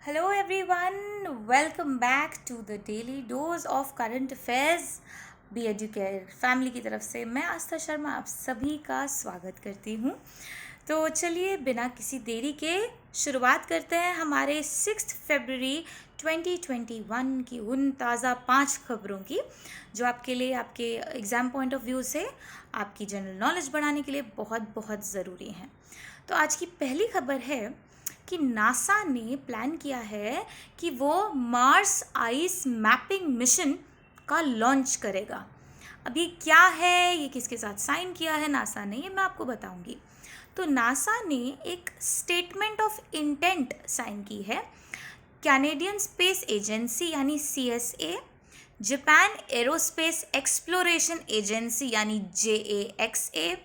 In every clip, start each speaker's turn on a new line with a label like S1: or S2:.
S1: Hello everyone, welcome back to the daily dose of current affairs. Be educare family की तरफ से मैं आस्था शर्मा आप सभी का स्वागत करती हूँ। तो चलिए बिना किसी देरी के शुरुआत करते हैं हमारे 6 फरवरी 2021 की उन ताज़ा 5 खबरों की जो आपके लिए आपके एग्ज़ाम पॉइंट ऑफ व्यू से आपकी जनरल नॉलेज बढ़ाने के लिए बहुत बहुत ज़रूरी हैं। तो आज की पहली खबर है कि नासा ने प्लान किया है कि वो मार्स आइस मैपिंग मिशन का लॉन्च करेगा। अब ये क्या है, ये किसके साथ साइन किया है नासा ने, ये मैं आपको बताऊंगी। तो नासा ने एक स्टेटमेंट ऑफ इंटेंट साइन की है कैनेडियन स्पेस एजेंसी यानी CSA, Japan aerospace exploration agency यानी JAXA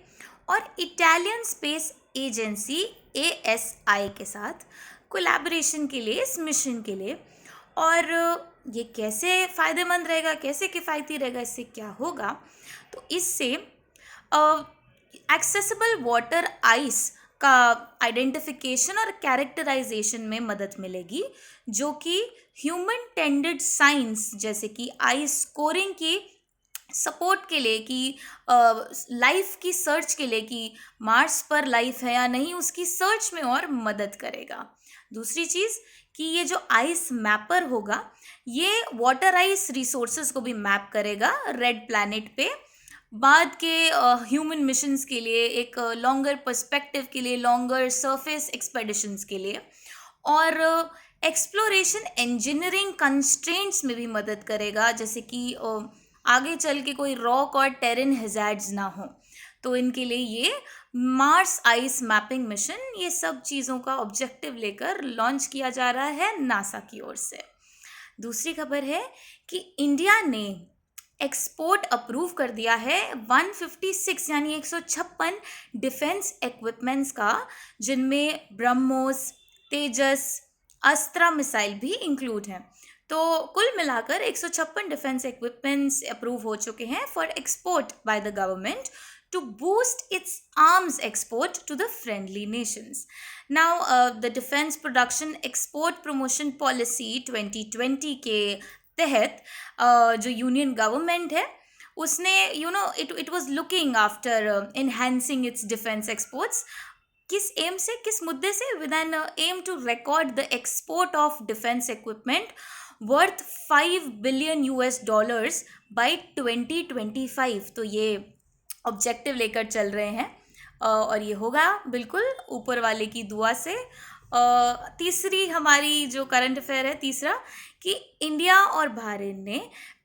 S1: और इटालियन स्पेस एजेंसी ASI के साथ कोलैबोरेशन के लिए, इस मिशन के लिए। और ये कैसे फ़ायदेमंद रहेगा, कैसे किफ़ायती रहेगा, इससे क्या होगा? तो इससे एक्सेसिबल वाटर आइस का आइडेंटिफिकेशन और कैरेक्टराइजेशन में मदद मिलेगी, जो कि ह्यूमन टेंडेड साइंस जैसे कि आइस स्कोरिंग की सपोर्ट के लिए, कि लाइफ की सर्च के लिए, कि मार्स पर लाइफ है या नहीं, उसकी सर्च में और मदद करेगा। दूसरी चीज़ कि ये जो आइस मैपर होगा ये वाटर आइस रिसोर्सेज को भी मैप करेगा रेड प्लैनेट पे, बाद के ह्यूमन मिशंस के लिए, एक लॉन्गर पर्सपेक्टिव के लिए, लॉन्गर सरफेस एक्सपेडिशंस के लिए, और एक्सप्लोरेशन इंजीनियरिंग कंस्ट्रेंट्स में भी मदद करेगा, जैसे कि आगे चल के कोई रॉक और टेरेन हैजार्ड्स ना हो, तो इनके लिए ये मार्स आइस मैपिंग मिशन, ये सब चीज़ों का ऑब्जेक्टिव लेकर लॉन्च किया जा रहा है नासा की ओर से। दूसरी खबर है कि इंडिया ने एक्सपोर्ट अप्रूव कर दिया है 156 यानी 156 डिफेंस इक्विपमेंट्स का, जिनमें ब्रह्मोस, तेजस, अस्त्रा मिसाइल भी इंक्लूड हैं। तो कुल मिलाकर 156 डिफेंस इक्विपमेंट्स अप्रूव हो चुके हैं for export by the government to boost its arms export to the friendly nations. Now, the Defense Production Export Promotion Policy 2020 के तहत जो यूनियन गवर्नमेंट है उसने it was looking after enhancing its defence exports. किस aim से, किस मुद्दे से? With an aim to record the export of defence equipment worth $5 billion by 2025। तो ये ऑब्जेक्टिव लेकर चल रहे हैं और ये होगा बिल्कुल ऊपर वाले की दुआ से। तीसरी हमारी जो करंट अफेयर है, तीसरा, कि इंडिया और भारत ने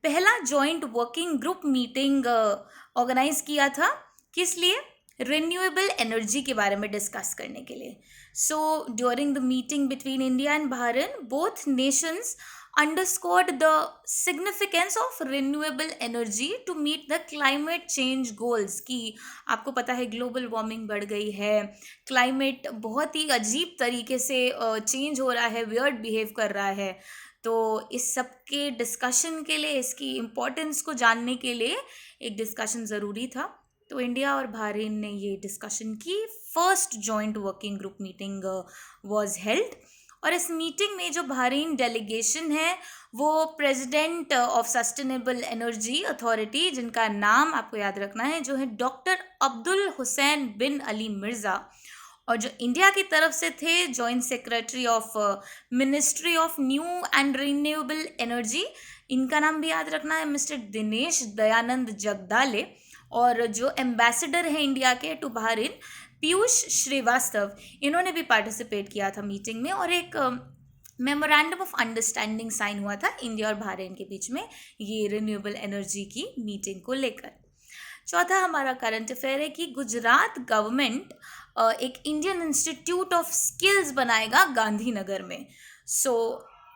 S1: पहला joint working group meeting organise किया था। किस लिए? रिन्यूएबल एनर्जी के बारे में डिस्कस करने के लिए। So during the meeting between India and Bharat, both Nations underscored the significance of renewable energy to meet the climate change goals। कि आपको पता है ग्लोबल वार्मिंग बढ़ गई है, क्लाइमेट बहुत ही अजीब तरीके से चेंज हो रहा है, वियर्ड बिहेव कर रहा है। तो इस सब के डिस्कशन के लिए, इसकी इम्पोर्टेंस को जानने के लिए एक डिस्कशन ज़रूरी था। तो इंडिया और भारत ने ये डिस्कशन की। First joint working group meeting was held, और इस मीटिंग में जो भारतीय डेलीगेशन है वो president of sustainable energy authority, जिनका नाम आपको याद रखना है, जो है डॉक्टर अब्दुल हुसैन बिन अली मिर्ज़ा, और जो इंडिया की तरफ से थे joint secretary of ministry of new and renewable energy, इनका नाम भी याद रखना है, मिस्टर दिनेश दयानंद जगदाले। और जो एम्बेसडर है इंडिया के टू भारत, पीयूष श्रीवास्तव, इन्होंने भी पार्टिसिपेट किया था मीटिंग में, और एक मेमोरेंडम ऑफ अंडरस्टैंडिंग साइन हुआ था इंडिया और भारत के बीच में ये रिन्यूएबल एनर्जी की मीटिंग को लेकर। चौथा हमारा करंट अफेयर है कि गुजरात गवर्नमेंट एक इंडियन इंस्टीट्यूट ऑफ स्किल्स बनाएगा गांधीनगर में। सो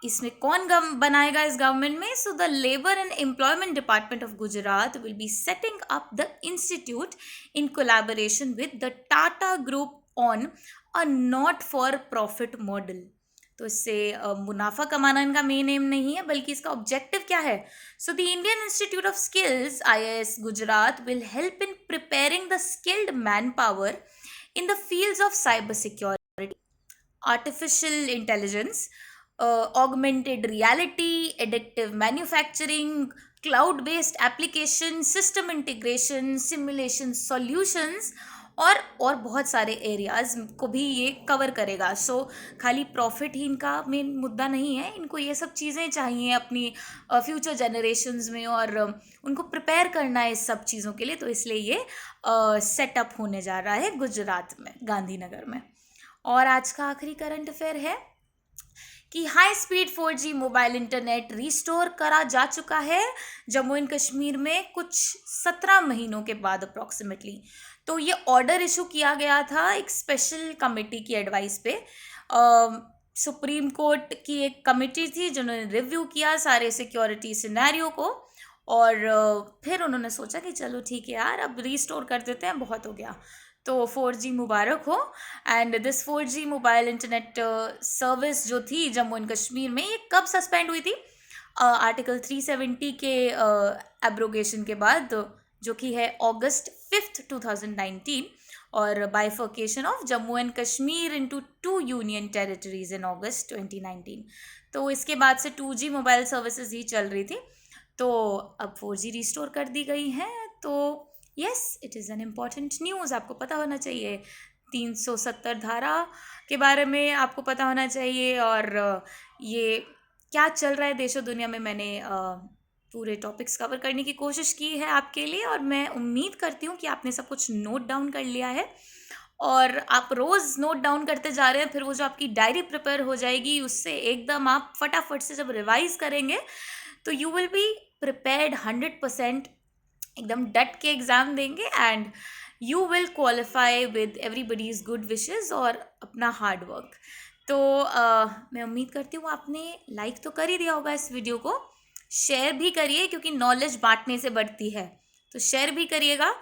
S1: इसमें कौन बनाएगा इस गवर्नमेंट में? So the labour and employment department of Gujarat will be setting up the institute in collaboration with the Tata group on a not for profit model. तो इससे मुनाफा कमाना इनका मेन एम नहीं है, बल्कि इसका ऑब्जेक्टिव क्या है? So the Indian institute of skills IIS Gujarat will help in preparing the skilled man power in the fields of cybersecurity, artificial intelligence, augmented reality, addictive manufacturing, cloud based application, system integration, simulation solutions और बहुत सारे areas को भी ये cover करेगा. सो खाली profit ही इनका main मुद्दा नहीं है, इनको ये सब चीज़ें चाहिए अपनी फ्यूचर जनरेशन्स में, और उनको प्रिपेयर करना है इस सब चीज़ों के लिए. तो इसलिए ये सेटअप होने जा रहा है गुजरात में, गांधीनगर में. और आज का आखिरी करंट अफेयर है कि high speed 4G mobile internet restore करा जा चुका है जम्मू एंड कश्मीर में कुछ 17 महीनों के बाद अप्रॉक्सीमेटली. तो ये ऑर्डर इशू किया गया था एक स्पेशल कमेटी की एडवाइस पे. सुप्रीम कोर्ट की एक कमेटी थी जिन्होंने रिव्यू किया सारे सिक्योरिटी सिनेरियो को, और फिर उन्होंने सोचा कि चलो ठीक है यार, अब रिस्टोर कर देते हैं, बहुत हो गया. तो 4G मुबारक हो. And this 4G mobile internet service जो थी जम्मू एंड कश्मीर में, ये कब सस्पेंड हुई थी? आर्टिकल 370 के एब्रोगेशन के बाद, जो कि है August 5th 2019, और bifurcation of Jammu and Kashmir into 2 union territories in August 2019. तो इसके बाद से 2G मोबाइल सर्विसेज ही चल रही थी. तो अब 4G रिस्टोर कर दी गई हैं. तो yes, it is an important news. आपको पता होना चाहिए 370 धारा के बारे में, आपको पता होना चाहिए. और ये क्या चल रहा है देश और दुनिया में, मैंने पूरे टॉपिक्स कवर करने की कोशिश की है आपके लिए, और मैं उम्मीद करती हूँ कि आपने सब कुछ नोट डाउन कर लिया है, और आप रोज़ नोट डाउन करते जा रहे हैं. फिर वो जो आपकी डायरी प्रिपेयर हो जाएगी, उससे एकदम आप फटाफट से जब रिवाइज करेंगे तो यू विल बी प्रिपेयर्ड 100%, एकदम डट के एग्ज़ाम देंगे, and you will qualify with everybody's good wishes और अपना हार्ड वर्क. तो मैं उम्मीद करती हूँ आपने लाइक तो कर ही दिया होगा इस वीडियो को. शेयर भी करिए, क्योंकि नॉलेज बांटने से बढ़ती है, तो शेयर भी करिएगा.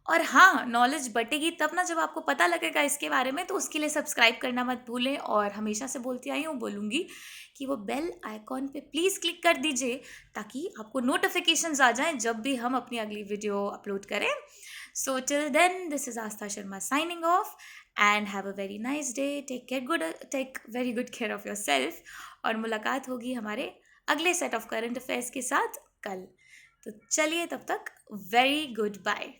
S1: और हाँ, नॉलेज बटेगी तब ना जब आपको पता लगेगा इसके बारे में, तो उसके लिए सब्सक्राइब करना मत भूलें. और हमेशा से बोलती आई हूँ, बोलूँगी कि वो बेल आइकॉन पे प्लीज़ क्लिक कर दीजिए, ताकि आपको नोटिफिकेशंस आ जाएं जब भी हम अपनी अगली वीडियो अपलोड करें. So till then, this is Aastha Sharma signing off, and have a very nice day. Take very good care of yourself. और मुलाकात होगी हमारे अगले सेट ऑफ करंट अफेयर्स के साथ कल. तो चलिए, तब तक वेरी गुड बाय.